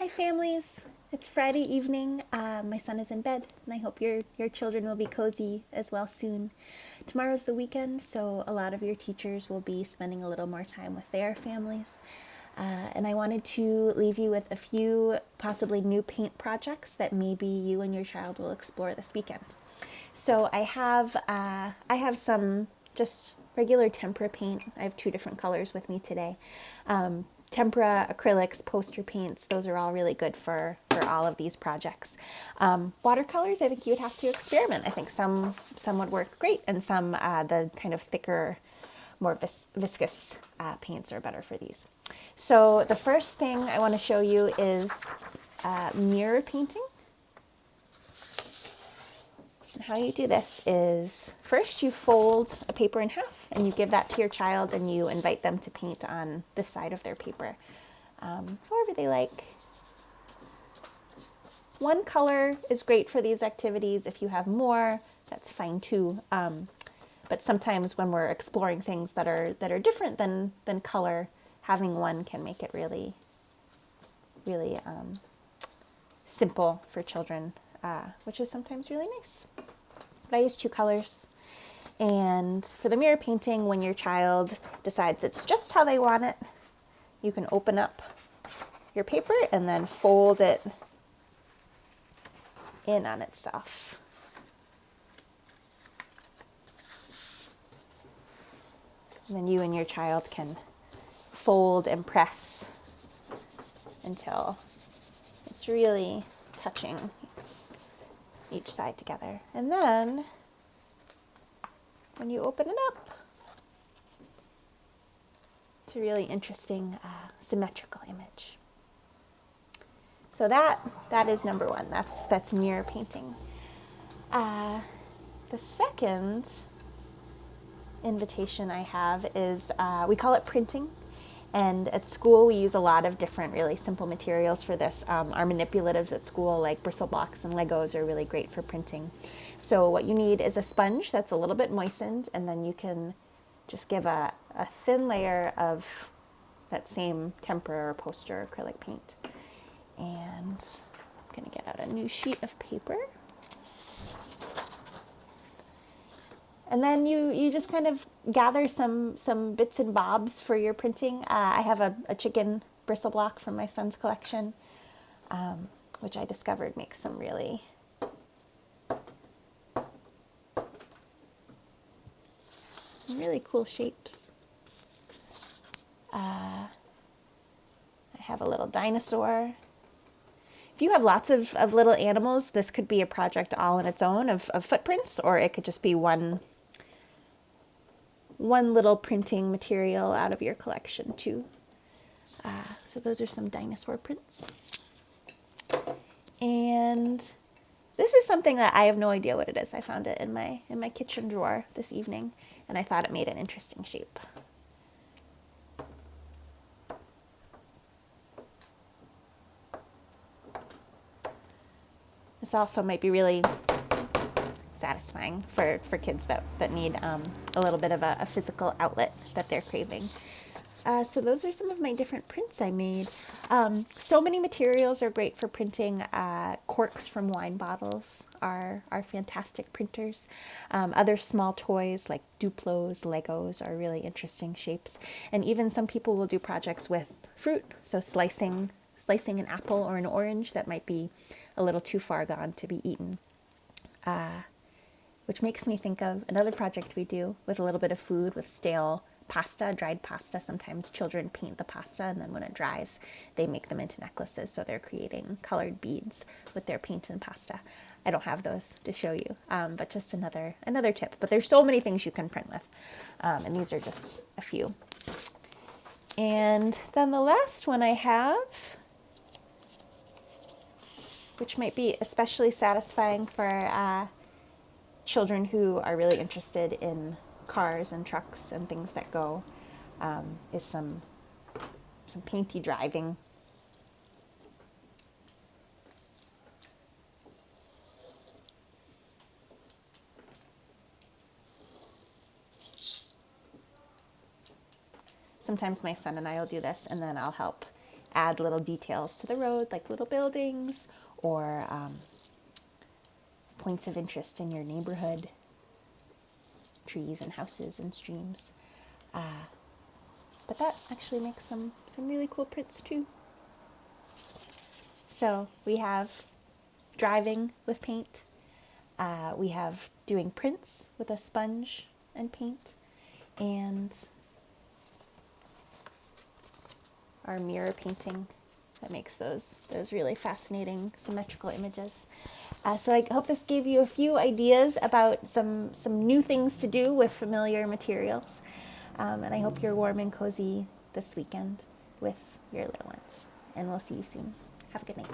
Hi, families. It's Friday evening. My son is in bed, and I hope your children will be cozy as well soon. Tomorrow's the weekend, so a lot of your teachers will be spending a little more time with their families. And I wanted to leave you with a few possibly new paint projects that maybe you and your child will explore this weekend. So I have some just regular tempera paint. I have two different colors with me today. Tempera, acrylics, poster paints, those are all really good for all of these projects. Watercolors, I think you would have to experiment. I think some would work great, and some, the kind of thicker, more viscous paints are better for these. So the first thing I want to show you is mirror painting. How you do this is first you fold a paper in half and you give that to your child and you invite them to paint on this side of their paper, however they like. One color is great for these activities. If you have more, that's fine too. But sometimes when we're exploring things that are different than color, having one can make it really, really simple for children, which is sometimes really nice. But I use two colors. And for the mirror painting, when your child decides it's just how they want it, you can open up your paper and then fold it in on itself. And then you and your child can fold and press until it's really touching each side together. And then when you open it up, it's a really interesting symmetrical image. So that is number one. That's mirror painting. The second invitation I have is we call it printing. And at school, we use a lot of different really simple materials for this. Our manipulatives at school, like bristle blocks and Legos, are really great for printing. So what you need is a sponge that's a little bit moistened, and then you can just give a thin layer of that same tempera or poster acrylic paint. And I'm going to get out a new sheet of paper. And then you just kind of gather some bits and bobs for your printing. I have a chicken bristle block from my son's collection, which I discovered makes some really cool shapes. I have a little dinosaur. If you have lots of little animals, this could be a project all on its own of footprints, or it could just be one little printing material out of your collection too. So those are some dinosaur prints. And this is something that I have no idea what it is. I found it in my kitchen drawer this evening, and I thought it made an interesting shape. This also might be really satisfying for kids that need a little bit of a physical outlet that they're craving. So those are some of my different prints I made. So many materials are great for printing. Corks from wine bottles are fantastic printers. Other small toys like Duplos, Legos are really interesting shapes. And even some people will do projects with fruit, so slicing an apple or an orange that might be a little too far gone to be eaten. Which makes me think of another project we do with a little bit of food, with stale pasta, dried pasta. Sometimes children paint the pasta, and then when it dries, they make them into necklaces. So they're creating colored beads with their paint and pasta. I don't have those to show you, but just another tip. But there's so many things you can print with, and these are just a few. And then the last one I have, which might be especially satisfying for children who are really interested in cars and trucks and things that go, is some painty driving. Sometimes my son and I will do this, and then I'll help add little details to the road, like little buildings or points of interest in your neighborhood, trees and houses and streams. But that actually makes some really cool prints too. So we have driving with paint. We have doing prints with a sponge and paint, and our mirror painting that makes those really fascinating symmetrical images. So I hope this gave you a few ideas about some new things to do with familiar materials. And I hope you're warm and cozy this weekend with your little ones. And we'll see you soon. Have a good night.